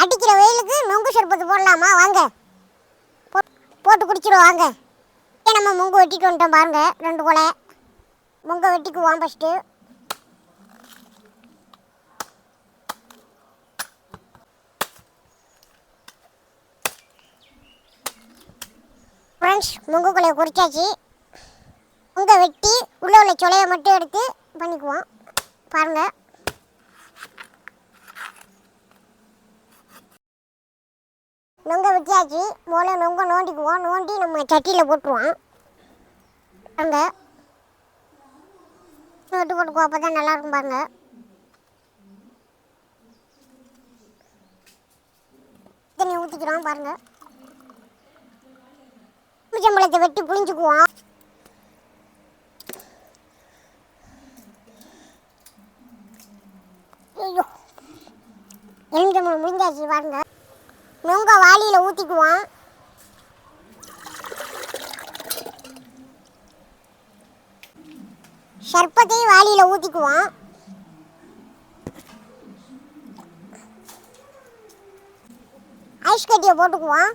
அடிக்கிற வெயிலுக்கு நொங்கு சர்பத்து போடலாமா? வாங்க போட்டு குடிச்சிடும் வாங்க. நம்ம முங்கு வெட்டிட்டு வந்துட்டோம் பாருங்க. 2 கொலை முங்கை வெட்டிக்குவோம் ஃபஸ்ட்டு. ஃப்ரெண்ட்ஸ், முங்கு கொலையை குறிச்சாச்சு. முங்கை வெட்டி உள்ளே உள்ள சொலையை மட்டும் எடுத்து பண்ணிக்குவோம் பாருங்கள். நொங்கை வெட்டியாச்சு. முதல்ல நொங்கை நோண்டிக்குவோம். நோண்டி நம்ம சட்டியில் போட்டுருவோம். பாருங்க வெட்டு போட்டுக்குவோம். அப்போ தான் நல்லாயிருக்கும் பாருங்க. தண்ணி ஊற்றிக்கிறோம் பாருங்க. எலுமிச்சம்பழத்தை வெட்டி புளிஞ்சுக்குவோம். ஐயோ, எலுமிச்சம்பழம் முடிஞ்சாச்சு பாருங்க. நொங்க வாளியில் ஊற்றிக்குவோம். சர்பத்தையும் வாளியில் ஊற்றிக்குவோம். ஐஸ் கட்டியை போட்டுக்குவோம்.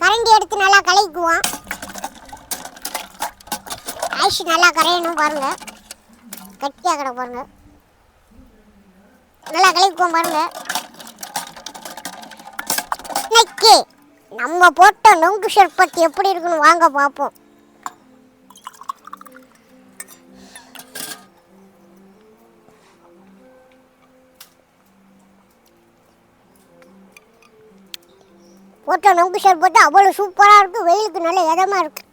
கரண்டி எடுத்து நல்லா கலக்கிக்குவோம். ஐஸ் நல்லா கரையணும் பாருங்க. கட்டியாக கிட பாருங்க. நல்லா கலக்கிக்குவோம் பாருங்க. இன்னைக்கு நம்ம போட்ட நொங்கு சர்பத்து எப்படி இருக்குன்னு வாங்க பார்ப்போம். போட்ட நொங்கு சர்பத்து அவ்வளோ சூப்பராக இருக்குது. வெயிலுக்கு நல்ல இதமாக இருக்குது.